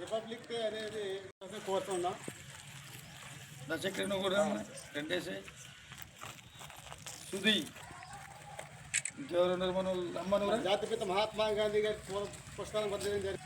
Republic day అనేది కోరుతున్నాం. దశక్రీను కూడా రెండేసాయి సుధీ ఇంకెవరున్నారు మన అమ్మను జాతిపిత మహాత్మా గాంధీ గారి పుస్తకాలను పరిచయం జరిగింది.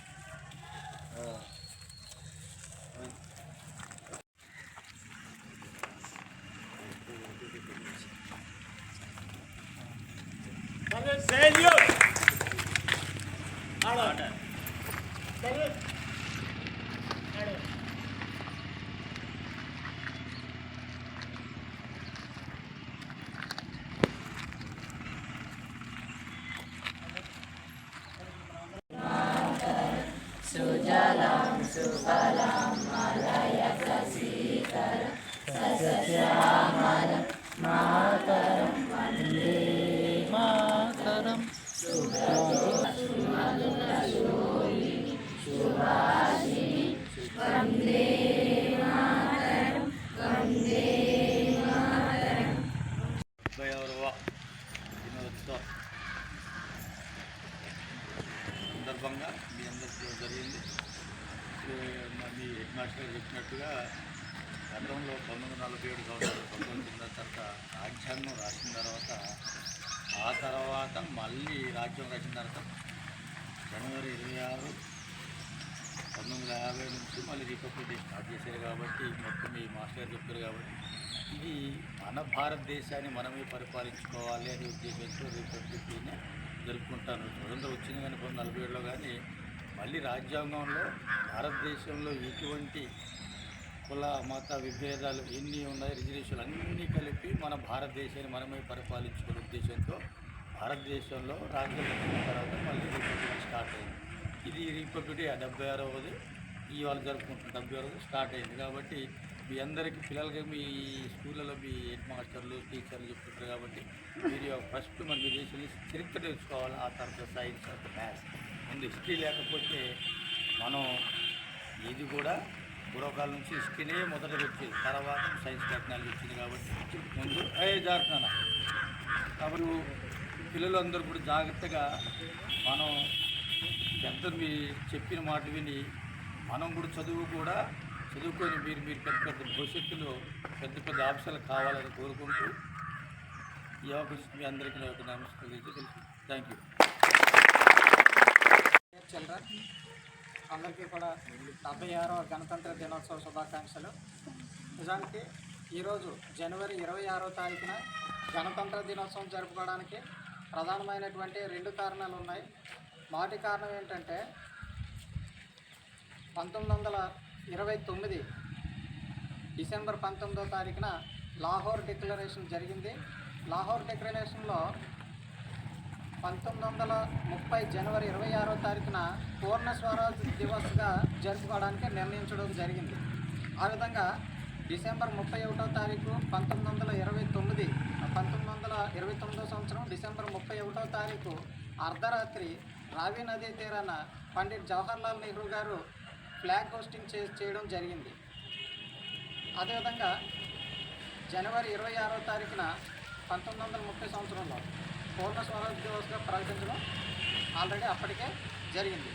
సుజలాం సుఫలాం మలయజ సీతర సస్యశ్యామలం మాతరం వందే మాతరం. సుమధురశోభిని సుభాషిణి వందే మాతరం వందే మాతరం. 70వ దినోత్సవ సందర్భంగా మీ అందరికీ జరిగింది. మీ హెడ్ మాస్టర్ చెప్పినట్టుగా గతంలో 1947 స్వతంత్రం చెందిన తర్వాత రాజ్యాంగం రాసిన తర్వాత మళ్ళీ రాజ్యం రాసిన తర్వాత జనవరి 26, 1950 నుంచి మళ్ళీ రిపబ్లిక్ డే స్టార్ట్ చేశారు. కాబట్టి మొత్తం మీ మాస్టర్ చెప్పారు కాబట్టి ఇది మన భారతదేశాన్ని మనమే పరిపాలించుకోవాలి అనే ఉద్దేశంతో రిపబ్లిక్ డేని జరుపుకుంటాను. స్వతంత్రం వచ్చింది కానీ 1947లో కానీ మళ్ళీ రాజ్యాంగంలో భారతదేశంలో ఎటువంటి కుల మత విభేదాలు ఎన్ని ఉన్నాయి, రిజర్వేషన్లు అన్నీ కలిపి మన భారతదేశాన్ని మనమే పరిపాలించుకునే ఉద్దేశంతో భారతదేశంలో రాజ్యాంగం వచ్చిన తర్వాత మళ్ళీ రిపబ్లిక్ స్టార్ట్ అయింది. ఇది రిపబ్లిక్ డే 76వది ఇవాళ జరుపుకుంటున్న 76వది స్టార్ట్ అయింది. కాబట్టి మీ అందరికీ పిల్లలకి మీ స్కూళ్ళలో మీ హెడ్ మాస్టర్లు టీచర్లు చెప్తుంటారు కాబట్టి మీరు ఫస్ట్ మన మీ దేశంలో చరిత్ర తెలుసుకోవాలి. ఆ తర్వాత సైన్స్, తర్వాత మ్యాథ్స్. ముందు హిస్టరీ లేకపోతే మనం ఇది కూడా పూర్వకాలం నుంచి హిస్టరీనే మొదట వచ్చేది, తర్వాత సైన్స్ టెక్నాలజీ వచ్చింది. కాబట్టి ముందు జాగ్రత్త. కాబట్టి పిల్లలు అందరూ కూడా జాగ్రత్తగా మనం పెద్దలు మీ చెప్పిన మాట విని మనం కూడా చదువుకొని మీరు పెద్ద భవిష్యత్తులో పెద్ద ఆఫీసర్లు కావాలని కోరుకుంటూ ఈ అవకాశం మీ అందరికీ నా యొక్క నమస్కారం తెలుసు. Thank you. చిల్డ్రన్ అందరికీ కూడా 76వ గణతంత్ర దినోత్సవ శుభాకాంక్షలు. నిజానికి ఈరోజు జనవరి 26వ తారీఖున గణతంత్ర దినోత్సవం జరుపుకోవడానికి ప్రధానమైనటువంటి 2 కారణాలు ఉన్నాయి. మొదటి కారణం ఏంటంటే 1929 డిసెంబర్ 19వ తారీఖున లాహోర్ డిక్లరేషన్ జరిగింది. లాహోర్ డిక్లరేషన్లో 1930 జనవరి 26వ తారీఖున పూర్ణ స్వరాజ్ దివస్గా జరుపుకోవడానికి నిర్ణయించడం జరిగింది. ఆ విధంగా డిసెంబర్ 31వ తారీఖు 1929 సంవత్సరం డిసెంబర్ 31వ తారీఖు అర్ధరాత్రి రావి నదీ తీరాన పండిట్ జవహర్లాల్ నెహ్రూ గారు ఫ్లాగ్ హోస్టింగ్ చేయడం జరిగింది. అదేవిధంగా జనవరి 26వ తారీఖున 1930 సంవత్సరంలో పూర్ణ స్వరాజ్ దివస్గా ప్రకటించడం ఆల్రెడీ అప్పటికే జరిగింది.